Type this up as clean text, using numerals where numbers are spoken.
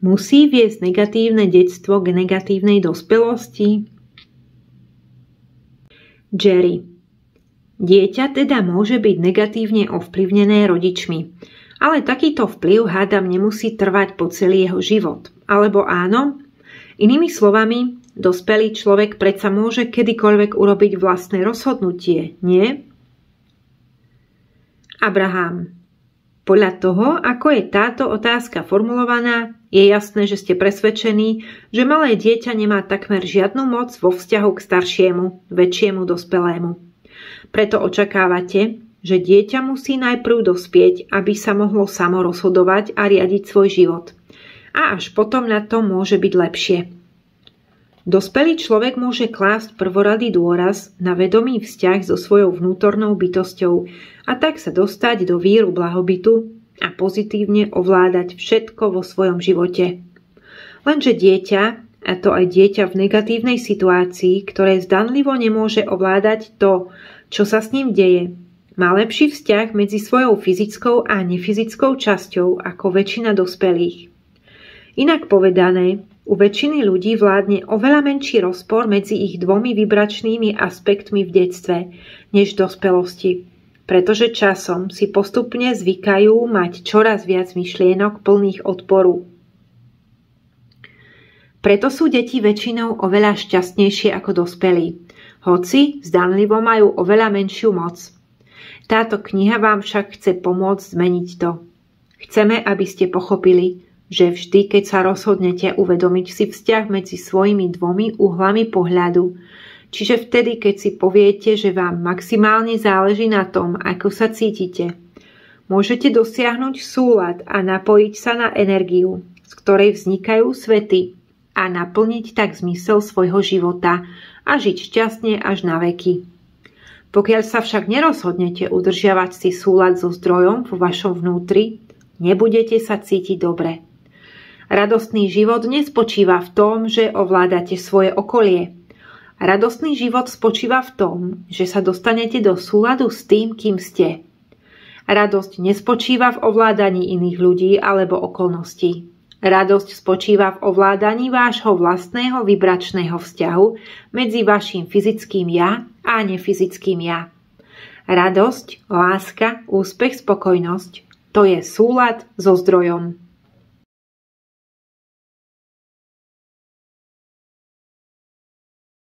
musí viesť negatívne detstvo k negatívnej dospelosti? Jerry. Dieťa teda môže byť negatívne ovplyvnené rodičmi, ale takýto vplyv hádam nemusí trvať po celý jeho život. Alebo áno? Inými slovami, dospelý človek predsa môže kedykoľvek urobiť vlastné rozhodnutie, nie? Abraham. Podľa toho, ako je táto otázka formulovaná, je jasné, že ste presvedčení, že malé dieťa nemá takmer žiadnu moc vo vzťahu k staršiemu, väčšiemu dospelému. Preto očakávate, že dieťa musí najprv dospieť, aby sa mohlo samo rozhodovať a riadiť svoj život. A až potom na to môže byť lepšie. Dospelý človek môže klásť prvoradý dôraz na vedomý vzťah so svojou vnútornou bytosťou a tak sa dostať do víru blahobytu a pozitívne ovládať všetko vo svojom živote. Lenže dieťa, a to aj dieťa v negatívnej situácii, ktoré zdanlivo nemôže ovládať to, čo sa s ním deje, má lepší vzťah medzi svojou fyzickou a nefyzickou časťou ako väčšina dospelých. Inak povedané, u väčšiny ľudí vládne oveľa menší rozpor medzi ich dvomi vibračnými aspektmi v detstve, než v dospelosti, pretože časom si postupne zvykajú mať čoraz viac myšlienok plných odporu. Preto sú deti väčšinou oveľa šťastnejšie ako dospelí, hoci zdanlivo majú oveľa menšiu moc. Táto kniha vám však chce pomôcť zmeniť to. Chceme, aby ste pochopili, že vždy, keď sa rozhodnete uvedomiť si vzťah medzi svojimi dvomi uhlami pohľadu, čiže vtedy, keď si poviete, že vám maximálne záleží na tom, ako sa cítite, môžete dosiahnuť súlad a napojiť sa na energiu, z ktorej vznikajú svety a naplniť tak zmysel svojho života a žiť šťastne až na veky. Pokiaľ sa však nerozhodnete udržiavať si súlad so zdrojom vo vašom vnútri, nebudete sa cítiť dobre. Radostný život nespočíva v tom, že ovládate svoje okolie. Radostný život spočíva v tom, že sa dostanete do súladu s tým, kým ste. Radosť nespočíva v ovládaní iných ľudí alebo okolností. Radosť spočíva v ovládaní vášho vlastného vibračného vzťahu medzi vašim fyzickým ja a nefyzickým ja. Radosť, láska, úspech, spokojnosť – to je súlad so zdrojom.